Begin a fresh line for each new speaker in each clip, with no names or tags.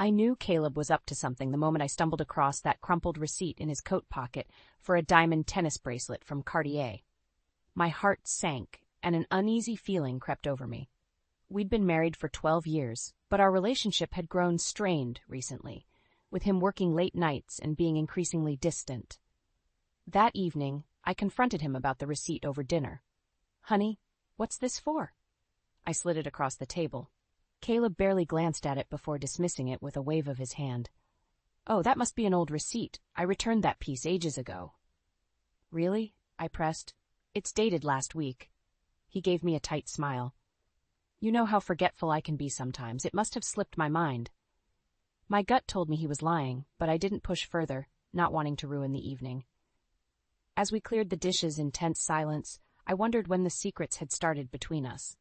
I knew Caleb was up to something the moment I stumbled across that crumpled receipt in his coat pocket for a diamond tennis bracelet from Cartier. My heart sank, and an uneasy feeling crept over me. We'd been married for 12 years, but our relationship had grown strained recently, with him working late nights and being increasingly distant. That evening, I confronted him about the receipt over dinner. "Honey, what's this for?" I slid it across the table. Caleb barely glanced at it before dismissing it with a wave of his hand. "Oh, that must be an old receipt. I returned that piece ages ago." "Really?" I pressed. "It's dated last week." He gave me a tight smile. "You know how forgetful I can be sometimes. It must have slipped my mind." My gut told me he was lying, but I didn't push further, not wanting to ruin the evening. As we cleared the dishes in tense silence, I wondered when the secrets had started between us.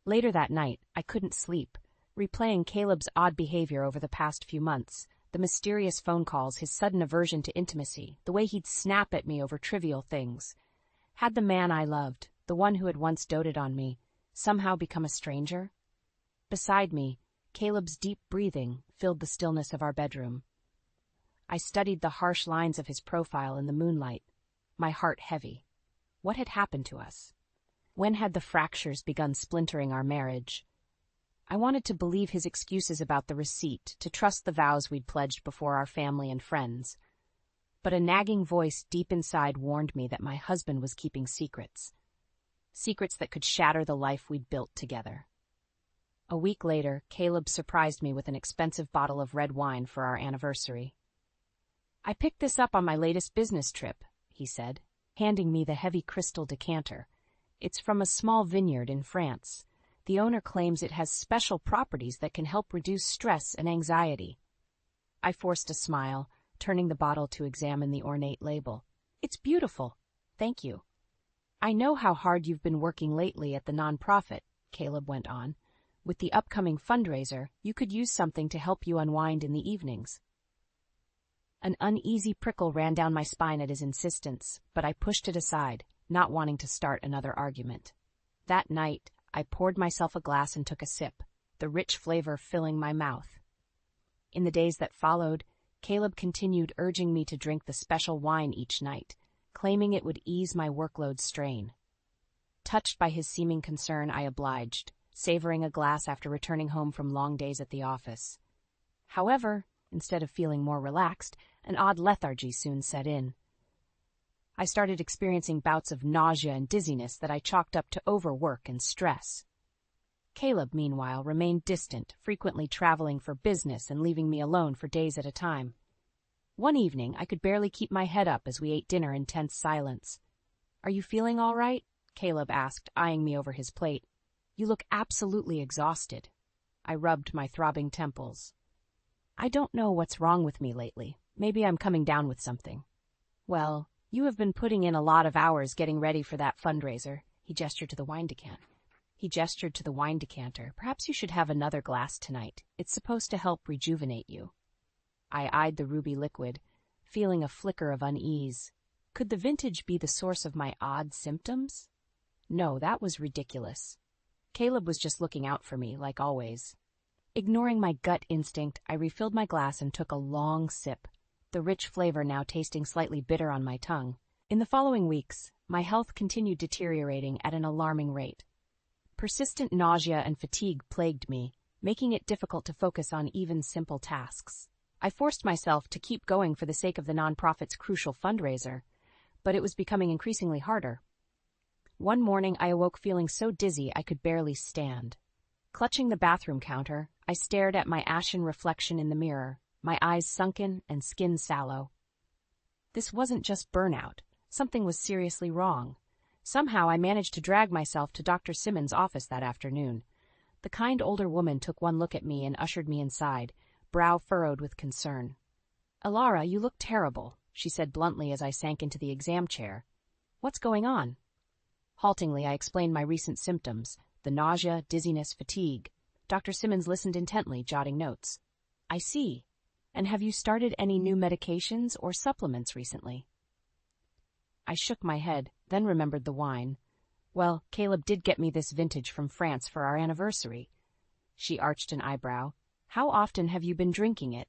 Later that night, I couldn't sleep, replaying Caleb's odd behavior over the past few months, the mysterious phone calls, his sudden aversion to intimacy, the way he'd snap at me over trivial things. Had the man I loved, the one who had once doted on me, somehow become a stranger? Beside me, Caleb's deep breathing filled the stillness of our bedroom. I studied the harsh lines of his profile in the moonlight, my heart heavy. What had happened to us? When had the fractures begun splintering our marriage? I wanted to believe his excuses about the receipt, to trust the vows we'd pledged before our family and friends. But a nagging voice deep inside warned me that my husband was keeping secrets. Secrets that could shatter the life we'd built together. A week later, Caleb surprised me with an expensive bottle of red wine for our anniversary. "I picked this up on my latest business trip," he said, handing me the heavy crystal decanter. "It's from a small vineyard in France. The owner claims it has special properties that can help reduce stress and anxiety." I forced a smile, turning the bottle to examine the ornate label. "It's beautiful. Thank you." "I know how hard you've been working lately at the nonprofit," Caleb went on. "With the upcoming fundraiser, you could use something to help you unwind in the evenings." An uneasy prickle ran down my spine at his insistence, but I pushed it aside, not wanting to start another argument. That night, I poured myself a glass and took a sip, the rich flavor filling my mouth. In the days that followed, Caleb continued urging me to drink the special wine each night, claiming it would ease my workload strain. Touched by his seeming concern, I obliged, savoring a glass after returning home from long days at the office. However, instead of feeling more relaxed, an odd lethargy soon set in. I started experiencing bouts of nausea and dizziness that I chalked up to overwork and stress. Caleb, meanwhile, remained distant, frequently traveling for business and leaving me alone for days at a time. One evening, I could barely keep my head up as we ate dinner in tense silence. "Are you feeling all right?" Caleb asked, eyeing me over his plate. "You look absolutely exhausted." I rubbed my throbbing temples. "I don't know what's wrong with me lately. Maybe I'm coming down with something." "Well, you have been putting in a lot of hours getting ready for that fundraiser." He gestured to the wine decanter. "Perhaps you should have another glass tonight. It's supposed to help rejuvenate you." I eyed the ruby liquid, feeling a flicker of unease. Could the vintage be the source of my odd symptoms? No, that was ridiculous. Caleb was just looking out for me, like always. Ignoring my gut instinct, I refilled my glass and took a long sip, the rich flavor now tasting slightly bitter on my tongue. In the following weeks, my health continued deteriorating at an alarming rate. Persistent nausea and fatigue plagued me, making it difficult to focus on even simple tasks. I forced myself to keep going for the sake of the nonprofit's crucial fundraiser, but it was becoming increasingly harder. One morning, I awoke feeling so dizzy I could barely stand. Clutching the bathroom counter, I stared at my ashen reflection in the mirror, my eyes sunken and skin sallow. This wasn't just burnout. Something was seriously wrong. Somehow I managed to drag myself to Dr. Simmons' office that afternoon. The kind older woman took one look at me and ushered me inside, brow furrowed with concern. "Alara, you look terrible," she said bluntly as I sank into the exam chair. "What's going on?" Haltingly, I explained my recent symptoms, the nausea, dizziness, fatigue. Dr. Simmons listened intently, jotting notes. "I see. And have you started any new medications or supplements recently?" I shook my head, then remembered the wine. "Well, Caleb did get me this vintage from France for our anniversary." She arched an eyebrow. How often have you been drinking it?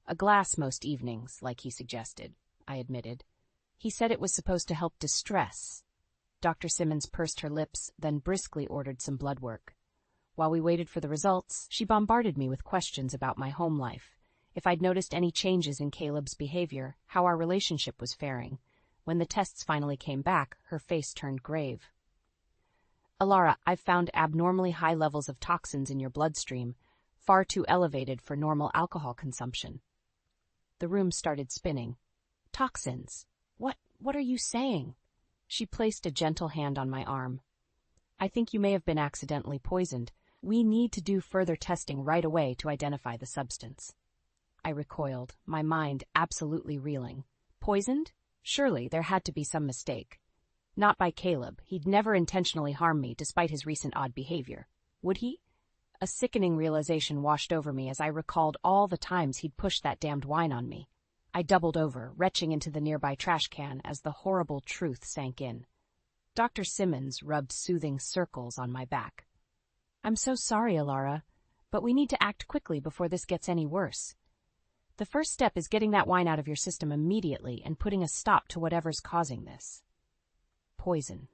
A glass most evenings, like he suggested, I admitted. He said it was supposed to help distress. Dr. Simmons pursed her lips, then briskly ordered some blood work. While we waited for the results, she bombarded me with questions about my home life, if I'd noticed any changes in Caleb's behavior, how our relationship was faring. When the tests finally came back, her face turned grave. Alara, I've found abnormally high levels of toxins in your bloodstream, far too elevated for normal alcohol consumption. The room started spinning. Toxins? What are you saying? She placed a gentle hand on my arm. I think you may have been accidentally poisoned. We need to do further testing right away to identify the substance. I recoiled, my mind absolutely reeling. Poisoned? Surely there had to be some mistake. Not by Caleb. He'd never intentionally harm me despite his recent odd behavior. Would he? A sickening realization washed over me as I recalled all the times he'd pushed that damned wine on me. I doubled over, retching into the nearby trash can as the horrible truth sank in. Dr. Simmons rubbed soothing circles on my back. I'm so sorry, Alara, but we need to act quickly before this gets any worse. The first step is getting that wine out of your system immediately and putting a stop to whatever's causing this. Poison.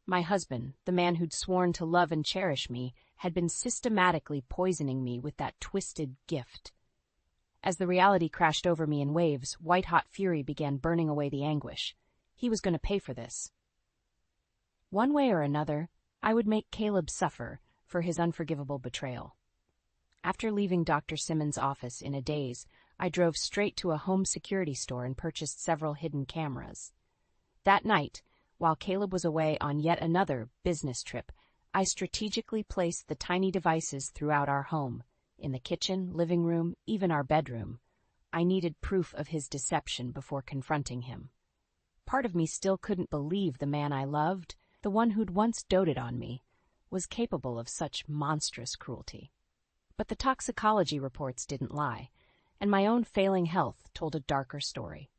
My husband, the man who'd sworn to love and cherish me, had been systematically poisoning me with that twisted gift. As the reality crashed over me in waves, white-hot fury began burning away the anguish. He was going to pay for this. One way or another, I would make Caleb suffer for his unforgivable betrayal. After leaving Dr. Simmons' office in a daze, I drove straight to a home security store and purchased several hidden cameras. That night, while Caleb was away on yet another business trip, I strategically placed the tiny devices throughout our home, in the kitchen, living room, even our bedroom. I needed proof of his deception before confronting him. Part of me still couldn't believe the man I loved, the one who'd once doted on me, was capable of such monstrous cruelty. But the toxicology reports didn't lie, and my own failing health told a darker story.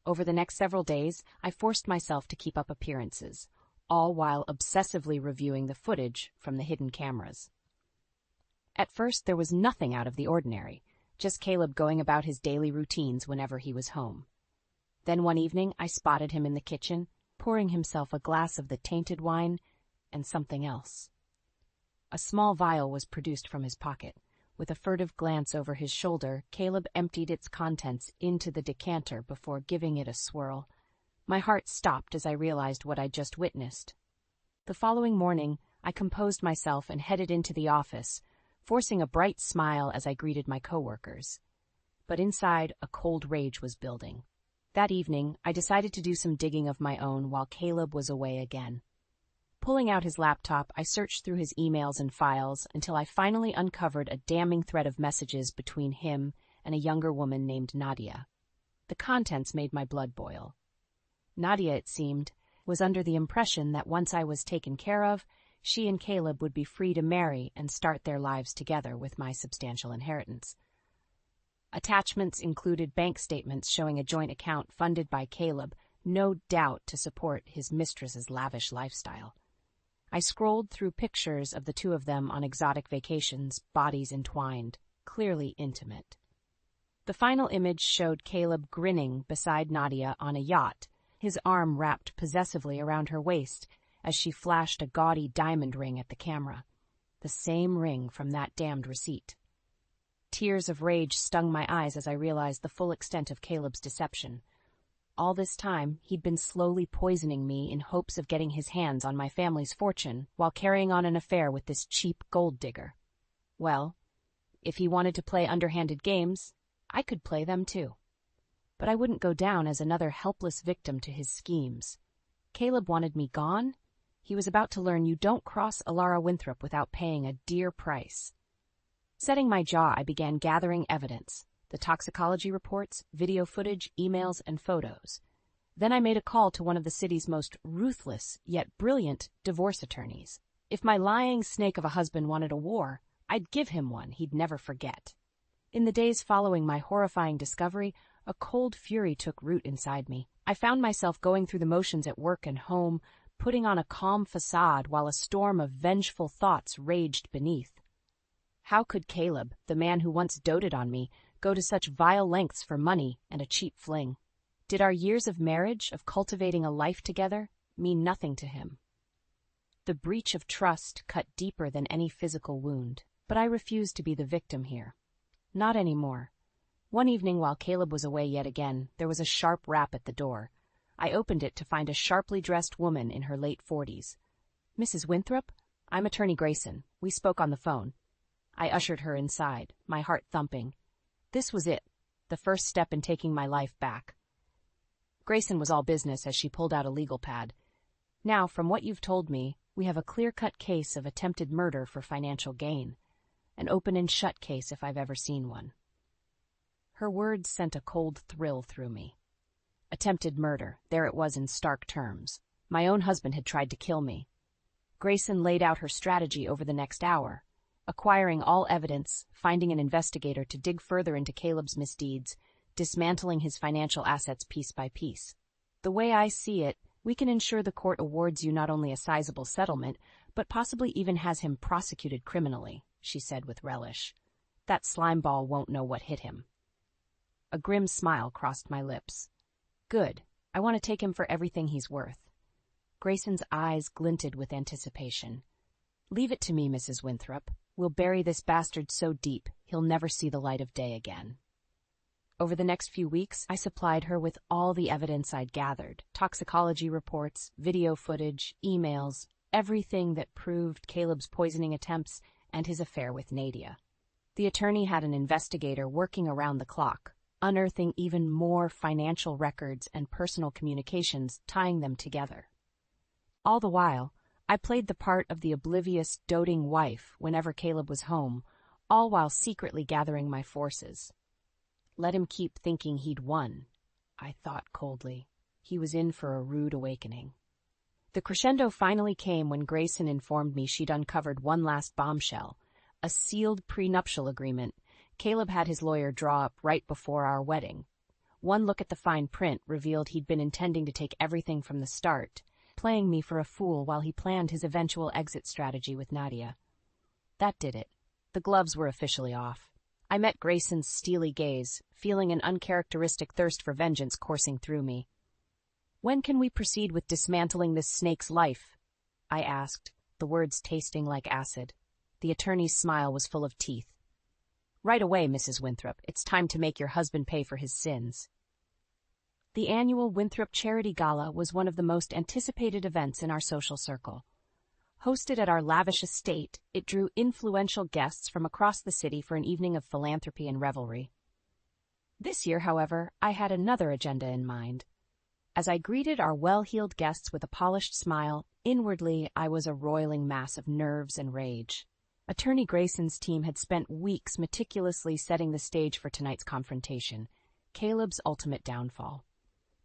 Over the next several days, I forced myself to keep up appearances, all while obsessively reviewing the footage from the hidden cameras. At first, there was nothing out of the ordinary, just Caleb going about his daily routines whenever he was home. Then one evening, I spotted him in the kitchen, pouring himself a glass of the tainted wine and something else. A small vial was produced from his pocket. With a furtive glance over his shoulder, Caleb emptied its contents into the decanter before giving it a swirl. My heart stopped as I realized what I'd just witnessed. The following morning, I composed myself and headed into the office, forcing a bright smile as I greeted my coworkers. But inside, a cold rage was building. That evening, I decided to do some digging of my own while Caleb was away again. Pulling out his laptop, I searched through his emails and files until I finally uncovered a damning thread of messages between him and a younger woman named Nadia. The contents made my blood boil. Nadia, it seemed, was under the impression that once I was taken care of, she and Caleb would be free to marry and start their lives together with my substantial inheritance. Attachments included bank statements showing a joint account funded by Caleb, no doubt to support his mistress's lavish lifestyle. I scrolled through pictures of the two of them on exotic vacations, bodies entwined, clearly intimate. The final image showed Caleb grinning beside Nadia on a yacht, his arm wrapped possessively around her waist as she flashed a gaudy diamond ring at the camera, the same ring from that damned receipt. Tears of rage stung my eyes as I realized the full extent of Caleb's deception. All this time, he'd been slowly poisoning me in hopes of getting his hands on my family's fortune while carrying on an affair with this cheap gold digger. Well, if he wanted to play underhanded games, I could play them too. But I wouldn't go down as another helpless victim to his schemes. Caleb wanted me gone. He was about to learn you don't cross Alara Winthrop without paying a dear price. Setting my jaw, I began gathering evidence. The toxicology reports, video footage, emails, and photos. Then I made a call to one of the city's most ruthless, yet brilliant, divorce attorneys. If my lying snake of a husband wanted a war, I'd give him one he'd never forget. In the days following my horrifying discovery, a cold fury took root inside me. I found myself going through the motions at work and home, putting on a calm facade while a storm of vengeful thoughts raged beneath. How could Caleb, the man who once doted on me, go to such vile lengths for money and a cheap fling? Did our years of marriage, of cultivating a life together, mean nothing to him? The breach of trust cut deeper than any physical wound, but I refused to be the victim here. Not anymore. One evening while Caleb was away yet again, there was a sharp rap at the door. I opened it to find a sharply dressed woman in her late 40s. "Mrs. Winthrop? I'm Attorney Grayson. We spoke on the phone." I ushered her inside, my heart thumping. This was it, the first step in taking my life back. Grayson was all business as she pulled out a legal pad. "Now, from what you've told me, we have a clear-cut case of attempted murder for financial gain. An open-and-shut case if I've ever seen one." Her words sent a cold thrill through me. Attempted murder, there it was in stark terms. My own husband had tried to kill me. Grayson laid out her strategy over the next hour, acquiring all evidence, finding an investigator to dig further into Caleb's misdeeds, dismantling his financial assets piece by piece. "The way I see it, we can ensure the court awards you not only a sizable settlement, but possibly even has him prosecuted criminally," she said with relish. "That slimeball won't know what hit him." A grim smile crossed my lips. "Good. I want to take him for everything he's worth." Grayson's eyes glinted with anticipation. "Leave it to me, Mrs. Winthrop. We'll bury this bastard so deep, he'll never see the light of day again." Over the next few weeks, I supplied her with all the evidence I'd gathered, toxicology reports, video footage, emails, everything that proved Caleb's poisoning attempts and his affair with Nadia. The attorney had an investigator working around the clock, unearthing even more financial records and personal communications, tying them together. All the while, I played the part of the oblivious, doting wife whenever Caleb was home, all while secretly gathering my forces. Let him keep thinking he'd won, I thought coldly. He was in for a rude awakening. The crescendo finally came when Grayson informed me she'd uncovered one last bombshell, a sealed prenuptial agreement Caleb had his lawyer draw up right before our wedding. One look at the fine print revealed he'd been intending to take everything from the start, playing me for a fool while he planned his eventual exit strategy with Nadia. That did it. The gloves were officially off. I met Grayson's steely gaze, feeling an uncharacteristic thirst for vengeance coursing through me. "When can we proceed with dismantling this snake's life?" I asked, the words tasting like acid. The attorney's smile was full of teeth. "Right away, Mrs. Winthrop. It's time to make your husband pay for his sins." The annual Winthrop Charity Gala was one of the most anticipated events in our social circle. Hosted at our lavish estate, it drew influential guests from across the city for an evening of philanthropy and revelry. This year, however, I had another agenda in mind. As I greeted our well-heeled guests with a polished smile, inwardly I was a roiling mass of nerves and rage. Attorney Grayson's team had spent weeks meticulously setting the stage for tonight's confrontation, Caleb's ultimate downfall.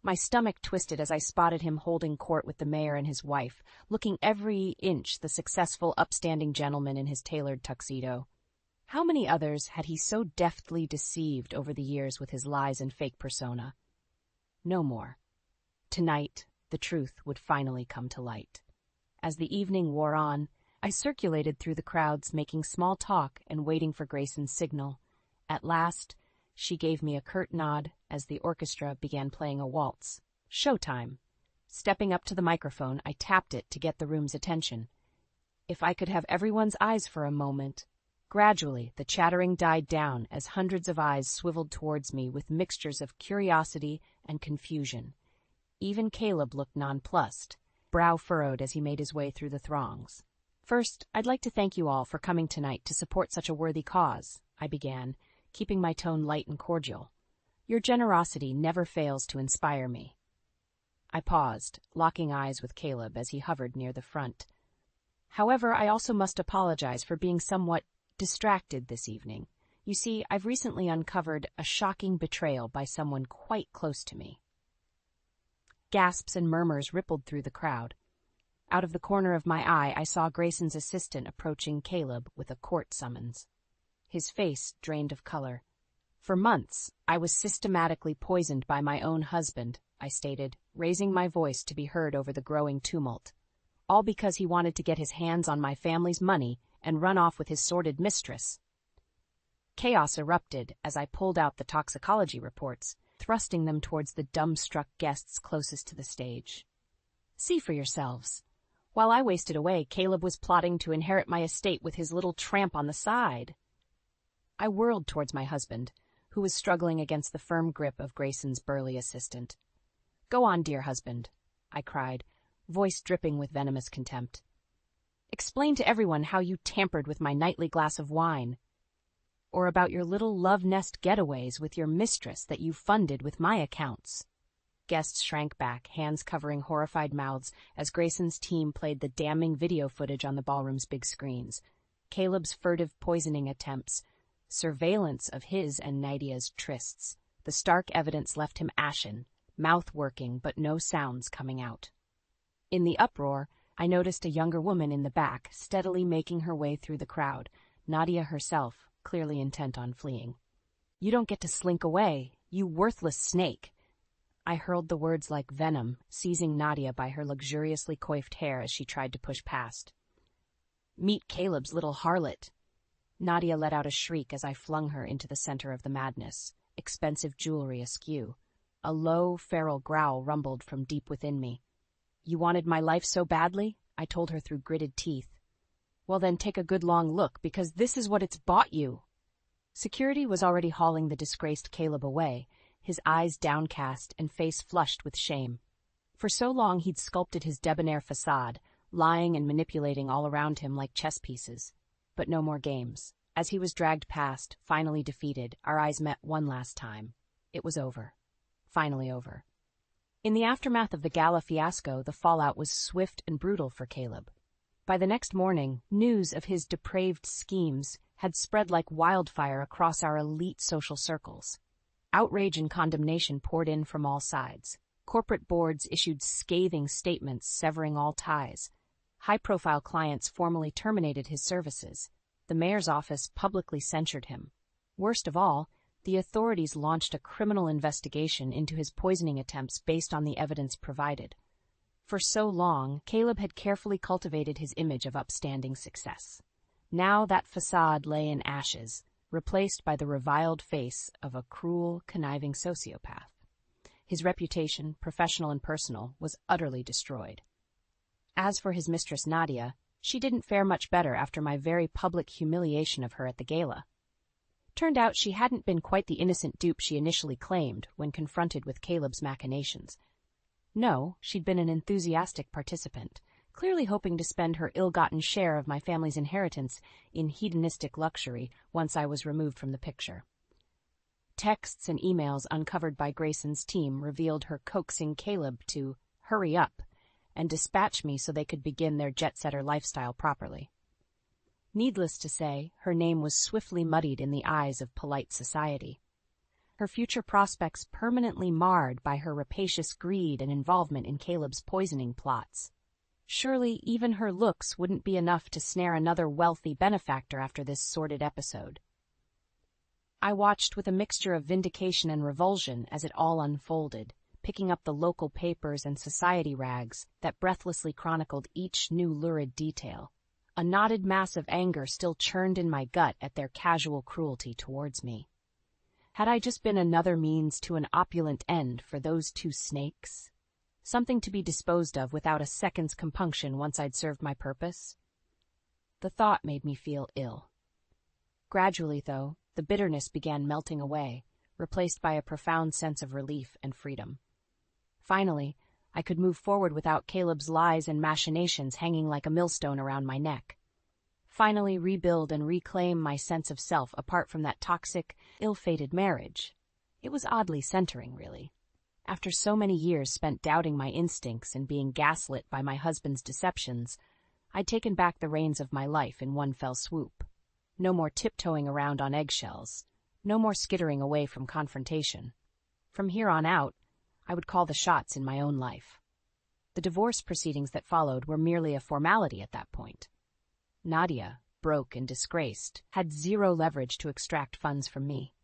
My stomach twisted as I spotted him holding court with the mayor and his wife, looking every inch the successful, upstanding gentleman in his tailored tuxedo. How many others had he so deftly deceived over the years with his lies and fake persona? No more. Tonight, the truth would finally come to light. As the evening wore on, I circulated through the crowds, making small talk and waiting for Grayson's signal. At last, she gave me a curt nod as the orchestra began playing a waltz. Showtime. Stepping up to the microphone, I tapped it to get the room's attention. If I could have everyone's eyes for a moment. Gradually, the chattering died down as hundreds of eyes swiveled towards me with mixtures of curiosity and confusion. Even Caleb looked nonplussed, brow furrowed as he made his way through the throngs. "First, I'd like to thank you all for coming tonight to support such a worthy cause," I began, keeping my tone light and cordial. "Your generosity never fails to inspire me." I paused, locking eyes with Caleb as he hovered near the front. "However, I also must apologize for being somewhat distracted this evening. You see, I've recently uncovered a shocking betrayal by someone quite close to me." Gasps and murmurs rippled through the crowd. Out of the corner of my eye, I saw Grayson's assistant approaching Caleb with a court summons. His face drained of color. "For months, I was systematically poisoned by my own husband," I stated, raising my voice to be heard over the growing tumult. "All because he wanted to get his hands on my family's money and run off with his sordid mistress." Chaos erupted as I pulled out the toxicology reports, thrusting them towards the dumbstruck guests closest to the stage. See for yourselves. While I wasted away, Caleb was plotting to inherit my estate with his little tramp on the side. I whirled towards my husband, who was struggling against the firm grip of Grayson's burly assistant. "Go on, dear husband," I cried, voice dripping with venomous contempt. "Explain to everyone how you tampered with my nightly glass of wine. Or about your little love nest getaways with your mistress that you funded with my accounts." Guests shrank back, hands covering horrified mouths, as Grayson's team played the damning video footage on the ballroom's big screens. Caleb's furtive poisoning attempts, surveillance of his and Nadia's trysts. The stark evidence left him ashen, mouth working but no sounds coming out. In the uproar, I noticed a younger woman in the back, steadily making her way through the crowd, Nadia herself, clearly intent on fleeing. "You don't get to slink away, you worthless snake." I hurled the words like venom, seizing Nadia by her luxuriously coiffed hair as she tried to push past. "Meet Caleb's little harlot." Nadia let out a shriek as I flung her into the center of the madness, expensive jewelry askew. A low, feral growl rumbled from deep within me. "You wanted my life so badly?" I told her through gritted teeth. "Well then, take a good long look, because this is what it's bought you." Security was already hauling the disgraced Caleb away, his eyes downcast and face flushed with shame. For so long he'd sculpted his debonair facade, lying and manipulating all around him like chess pieces. But no more games. As he was dragged past, finally defeated, our eyes met one last time. It was over. Finally over. In the aftermath of the gala fiasco, the fallout was swift and brutal for Caleb. By the next morning, news of his depraved schemes had spread like wildfire across our elite social circles. Outrage and condemnation poured in from all sides. Corporate boards issued scathing statements severing all ties. High-profile clients formally terminated his services. The mayor's office publicly censured him. Worst of all, the authorities launched a criminal investigation into his poisoning attempts based on the evidence provided. For so long, Caleb had carefully cultivated his image of upstanding success. Now that facade lay in ashes, replaced by the reviled face of a cruel, conniving sociopath. His reputation, professional and personal, was utterly destroyed. As for his mistress Nadia, she didn't fare much better after my very public humiliation of her at the gala. Turned out she hadn't been quite the innocent dupe she initially claimed when confronted with Caleb's machinations. No, she'd been an enthusiastic participant, clearly hoping to spend her ill-gotten share of my family's inheritance in hedonistic luxury once I was removed from the picture. Texts and emails uncovered by Grayson's team revealed her coaxing Caleb to hurry up and dispatch me so they could begin their jet-setter lifestyle properly. Needless to say, her name was swiftly muddied in the eyes of polite society. Her future prospects permanently marred by her rapacious greed and involvement in Caleb's poisoning plots. Surely even her looks wouldn't be enough to snare another wealthy benefactor after this sordid episode. I watched with a mixture of vindication and revulsion as it all unfolded, picking up the local papers and society rags that breathlessly chronicled each new lurid detail. A knotted mass of anger still churned in my gut at their casual cruelty towards me. Had I just been another means to an opulent end for those two snakes? Something to be disposed of without a second's compunction once I'd served my purpose? The thought made me feel ill. Gradually, though, the bitterness began melting away, replaced by a profound sense of relief and freedom. Finally, I could move forward without Caleb's lies and machinations hanging like a millstone around my neck. Finally rebuild and reclaim my sense of self apart from that toxic, ill-fated marriage. It was oddly centering, really. After so many years spent doubting my instincts and being gaslit by my husband's deceptions, I'd taken back the reins of my life in one fell swoop. No more tiptoeing around on eggshells. No more skittering away from confrontation. From here on out, I would call the shots in my own life. The divorce proceedings that followed were merely a formality at that point. Nadia, broke and disgraced, had zero leverage to extract funds from me.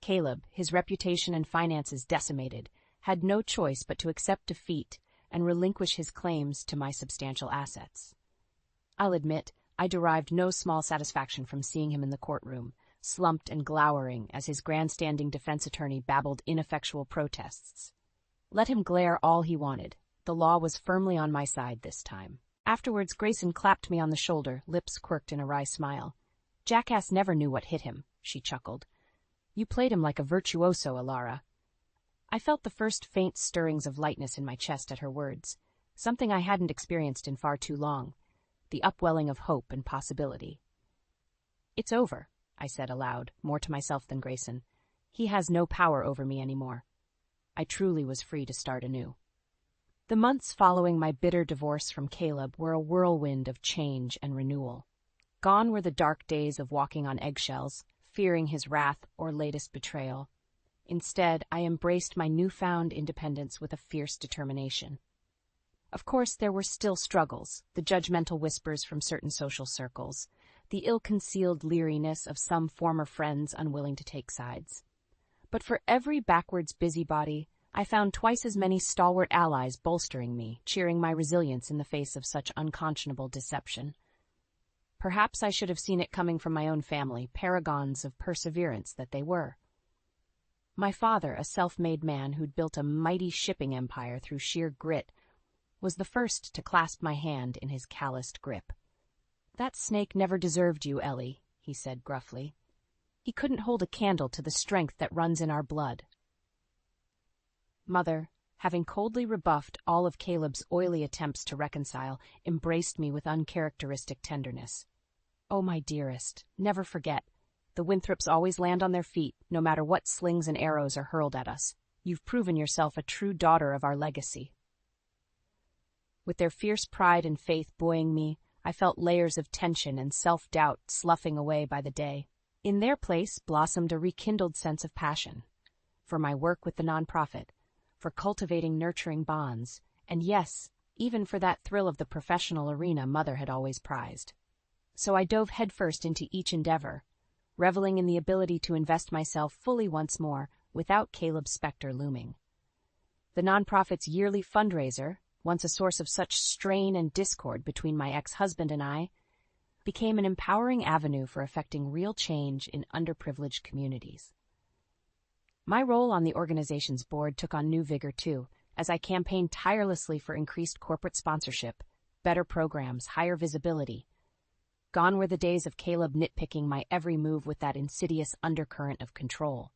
Caleb, his reputation and finances decimated, had no choice but to accept defeat and relinquish his claims to my substantial assets. I'll admit, I derived no small satisfaction from seeing him in the courtroom, slumped and glowering as his grandstanding defense attorney babbled ineffectual protests. Let him glare all he wanted. The law was firmly on my side this time. Afterwards, Grayson clapped me on the shoulder, lips quirked in a wry smile. Jackass never knew what hit him, she chuckled. You played him like a virtuoso, Alara. I felt the first faint stirrings of lightness in my chest at her words, something I hadn't experienced in far too long, the upwelling of hope and possibility. It's over, I said aloud, more to myself than Grayson. He has no power over me anymore. I truly was free to start anew. The months following my bitter divorce from Caleb were a whirlwind of change and renewal. Gone were the dark days of walking on eggshells, fearing his wrath or latest betrayal. Instead, I embraced my newfound independence with a fierce determination. Of course, there were still struggles, the judgmental whispers from certain social circles, the ill-concealed leeriness of some former friends unwilling to take sides. But for every backwards busybody, I found twice as many stalwart allies bolstering me, cheering my resilience in the face of such unconscionable deception. Perhaps I should have seen it coming from my own family, paragons of perseverance that they were. My father, a self-made man who'd built a mighty shipping empire through sheer grit, was the first to clasp my hand in his calloused grip. That snake never deserved you, Ellie, he said gruffly. He couldn't hold a candle to the strength that runs in our blood. Mother, having coldly rebuffed all of Caleb's oily attempts to reconcile, embraced me with uncharacteristic tenderness. Oh, my dearest, never forget. The Winthrops always land on their feet, no matter what slings and arrows are hurled at us. You've proven yourself a true daughter of our legacy. With their fierce pride and faith buoying me, I felt layers of tension and self-doubt sloughing away by the day. In their place blossomed a rekindled sense of passion. For my work with the nonprofit, for cultivating nurturing bonds, and yes, even for that thrill of the professional arena Mother had always prized. So I dove headfirst into each endeavor, reveling in the ability to invest myself fully once more without Caleb's specter looming. The nonprofit's yearly fundraiser, once a source of such strain and discord between my ex-husband and I, became an empowering avenue for effecting real change in underprivileged communities. My role on the organization's board took on new vigor, too, as I campaigned tirelessly for increased corporate sponsorship, better programs, higher visibility. Gone were the days of Caleb nitpicking my every move with that insidious undercurrent of control.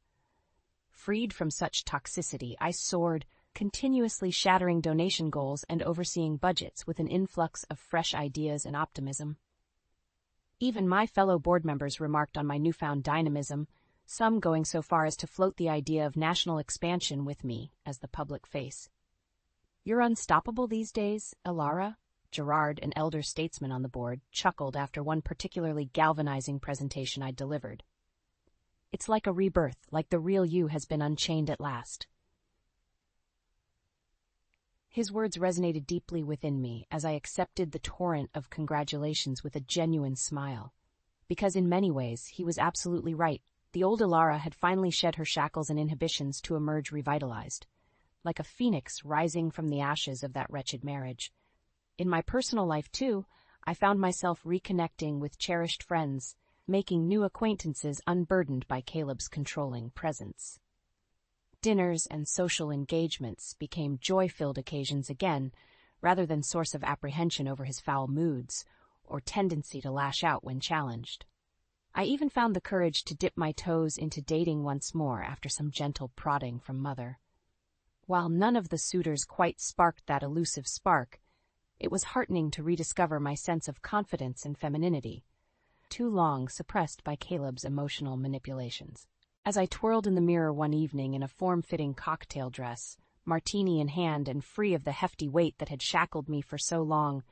Freed from such toxicity, I soared, continuously shattering donation goals and overseeing budgets with an influx of fresh ideas and optimism. Even my fellow board members remarked on my newfound dynamism, some going so far as to float the idea of national expansion with me as the public face. You're unstoppable these days, Alara? Gerard, an elder statesman on the board, chuckled after one particularly galvanizing presentation I'd delivered. It's like a rebirth, like the real you has been unchained at last. His words resonated deeply within me as I accepted the torrent of congratulations with a genuine smile. Because in many ways, he was absolutely right. The old Alara had finally shed her shackles and inhibitions to emerge revitalized, like a phoenix rising from the ashes of that wretched marriage. In my personal life, too, I found myself reconnecting with cherished friends, making new acquaintances unburdened by Caleb's controlling presence. Dinners and social engagements became joy-filled occasions again, rather than source of apprehension over his foul moods or tendency to lash out when challenged. I even found the courage to dip my toes into dating once more after some gentle prodding from Mother. While none of the suitors quite sparked that elusive spark, it was heartening to rediscover my sense of confidence and femininity, too long suppressed by Caleb's emotional manipulations. As I twirled in the mirror one evening in a form-fitting cocktail dress, martini in hand and free of the hefty weight that had shackled me for so long,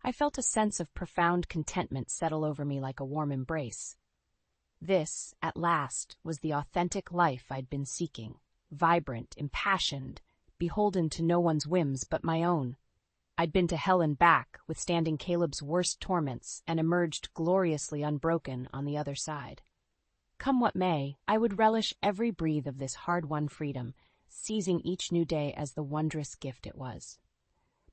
I felt a sense of profound contentment settle over me like a warm embrace. This, at last, was the authentic life I'd been seeking, vibrant, impassioned, beholden to no one's whims but my own. I'd been to hell and back, withstanding Caleb's worst torments, and emerged gloriously unbroken on the other side. Come what may, I would relish every breath of this hard-won freedom, seizing each new day as the wondrous gift it was.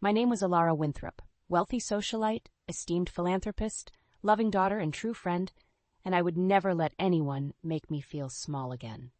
My name was Alara Winthrop, wealthy socialite, esteemed philanthropist, loving daughter and true friend, and I would never let anyone make me feel small again.